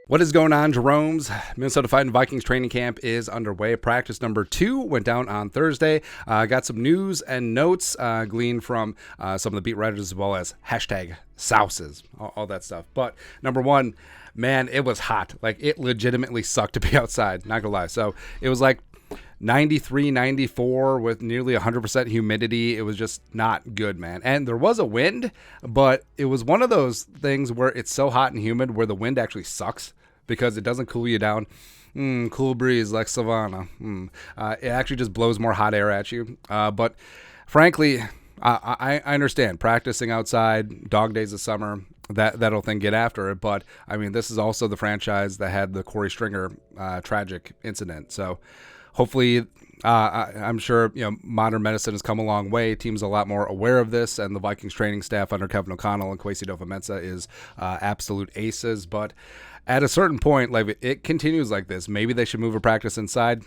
What is going on, Jerome's? Minnesota Vikings training camp is underway. Practice number 2 went down on Thursday. Got some news and notes gleaned from some of the beat writers as well as hashtag Souses, all that stuff. But number 1, man, it was hot. Like, it legitimately sucked to be outside, not gonna lie. So it was like 93, 94 with nearly 100% humidity. It was just not good, man. And there was a wind, but it was one of those things where it's so hot and humid where the wind actually sucks because it doesn't cool you down. Cool breeze like Savannah. It actually just blows more hot air at you. But frankly, I understand practicing outside, dog days of summer, that'll thing get after it. But I mean, this is also the franchise that had the Corey Stringer tragic incident. So hopefully, I'm sure modern medicine has come a long way. Teams are a lot more aware of this, and the Vikings training staff under Kevin O'Connell and Kwesi Adofo-Mensah is absolute aces. But at a certain point, like it continues like this, maybe they should move a practice inside.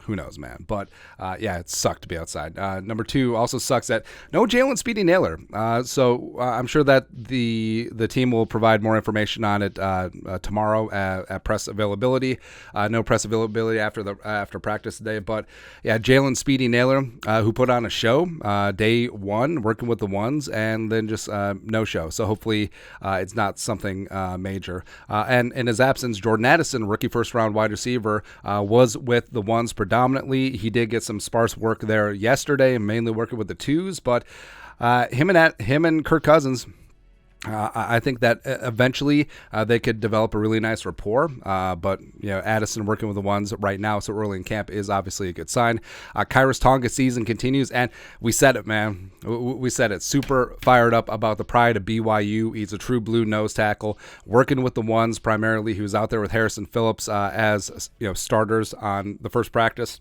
Who knows, man? But yeah, it sucked to be outside. Number 2 also sucks that no Jalen Speedy Naylor. So I'm sure that the team will provide more information on it tomorrow at press availability. No press availability after practice today. But yeah, Jalen Speedy Naylor, who put on a show day 1, working with the ones, and then just no show. So hopefully it's not something major. And in his absence, Jordan Addison, rookie first-round wide receiver, was with the ones predominantly. He did get some sparse work there yesterday, mainly working with the twos, but him and Kirk Cousins, I think that eventually they could develop a really nice rapport. But Addison working with the ones right now so early in camp is obviously a good sign. Khyiris Tonga season continues, and we said it, man. We said it. Super fired up about the pride of BYU. He's a true blue nose tackle, working with the ones primarily. He was out there with Harrison Phillips as starters on the first practice.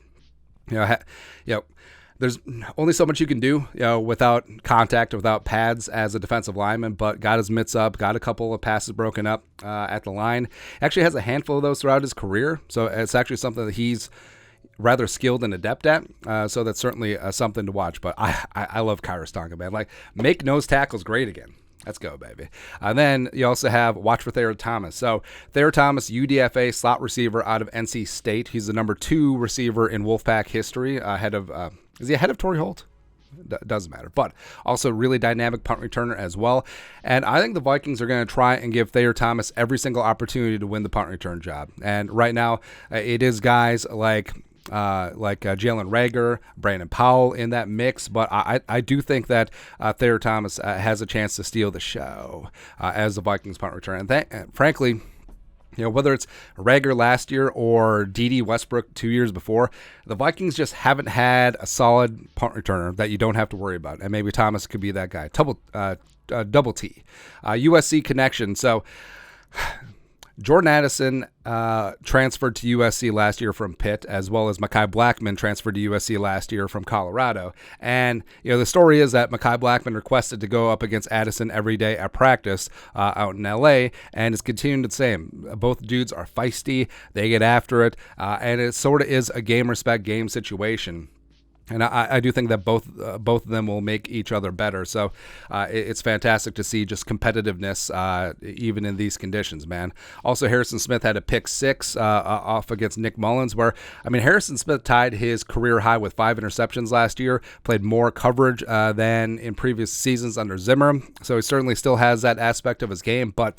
There's only so much you can do, without contact, without pads as a defensive lineman, but got his mitts up, got a couple of passes broken up at the line. Actually has a handful of those throughout his career, so it's actually something that he's rather skilled and adept at, so that's certainly something to watch. But I love Khyiris Tonga, man. Like, make nose tackles great again. Let's go, baby. And then you also have watch for Thayer Thomas. So Thayer Thomas, UDFA slot receiver out of NC State. He's the number 2 receiver in Wolfpack history, ahead of is he ahead of Torrey Holt? Doesn't matter. But also really dynamic punt returner as well. And I think the Vikings are going to try and give Thayer Thomas every single opportunity to win the punt return job. And right now, it is guys like Jalen Reagor, Brandon Powell in that mix, but I do think that Thayer Thomas has a chance to steal the show as the Vikings punt return. And frankly, whether it's Reagor last year or D.D. Westbrook 2 years before, the Vikings just haven't had a solid punt returner that you don't have to worry about, and maybe Thomas could be that guy. Double T. USC connection. So Jordan Addison transferred to USC last year from Pitt, as well as Mekhi Blackmon transferred to USC last year from Colorado. And the story is that Mekhi Blackmon requested to go up against Addison every day at practice out in LA, and it's continuing the same. Both dudes are feisty, they get after it, and it sort of is a game respect game situation. And I do think that both of them will make each other better. So it's fantastic to see just competitiveness even in these conditions, man. Also, Harrison Smith had a pick 6 off against Nick Mullins, where, Harrison Smith tied his career high with 5 interceptions last year, played more coverage than in previous seasons under Zimmer. So he certainly still has that aspect of his game, but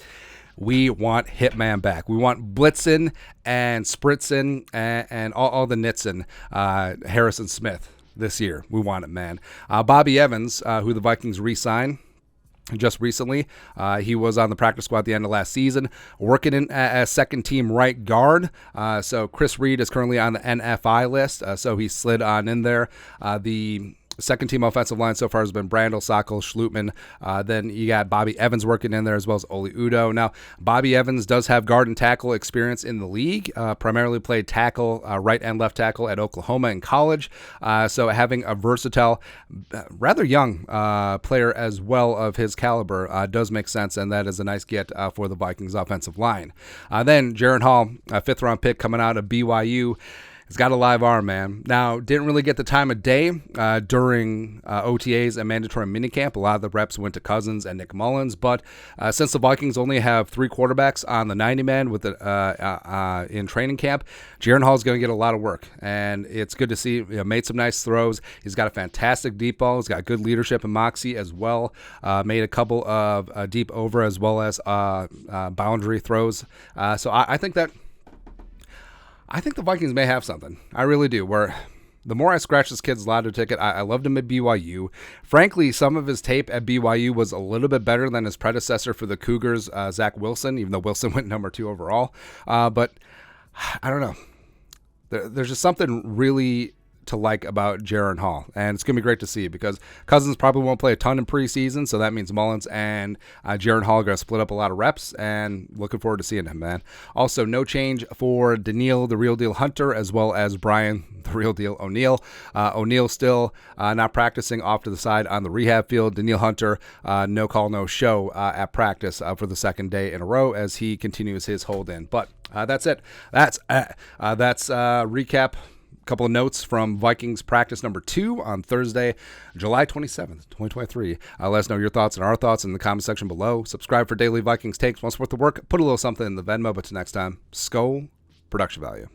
we want Hitman back. We want Blitzen and Spritzen and all the Nitzen, Harrison Smith this year. We want it, man. Bobby Evans, who the Vikings re-signed just recently. He was on the practice squad at the end of last season, working in as second-team right guard. So Chris Reed is currently on the NFI list, so he slid on in there. The second-team offensive line so far has been Brandel, Sokol, Schlutman. Then you got Bobby Evans working in there as well as Oli Udo. Now, Bobby Evans does have guard and tackle experience in the league, primarily played tackle, right and left tackle at Oklahoma in college. So having a versatile, rather young player as well of his caliber does make sense, and that is a nice get for the Vikings offensive line. Then Jaron Hall, a 5th-round pick coming out of BYU. He's got a live arm, man. Now, didn't really get the time of day during OTAs and mandatory minicamp. A lot of the reps went to Cousins and Nick Mullins, but since the Vikings only have 3 quarterbacks on the 90-man with in training camp, Jaren Hall is going to get a lot of work, and it's good to see. Made some nice throws. He's got a fantastic deep ball. He's got good leadership and moxie as well. Made a couple of deep over as well as boundary throws. So I think the Vikings may have something. I really do. Where the more I scratch this kid's lottery ticket, I loved him at BYU. Frankly, some of his tape at BYU was a little bit better than his predecessor for the Cougars, Zach Wilson, even though Wilson went number 2 overall. But I don't know. There's just something really to like about Jaren Hall, and it's going to be great to see because Cousins probably won't play a ton in preseason, so that means Mullins and Jaren Hall are going to split up a lot of reps, and looking forward to seeing him, man. Also, no change for Daniil, the real deal Hunter, as well as Brian, the real deal O'Neal. O'Neal still not practicing off to the side on the rehab field. Daniil Hunter, no call, no show at practice for the second day in a row as he continues his hold in. But that's it. That's recap. Couple of notes from Vikings practice number 2 on Thursday, July 27th, 2023. Let us know your thoughts and our thoughts in the comment section below. Subscribe for daily Vikings takes. Once worth the work, put a little something in the Venmo. But till next time, Skol, production value.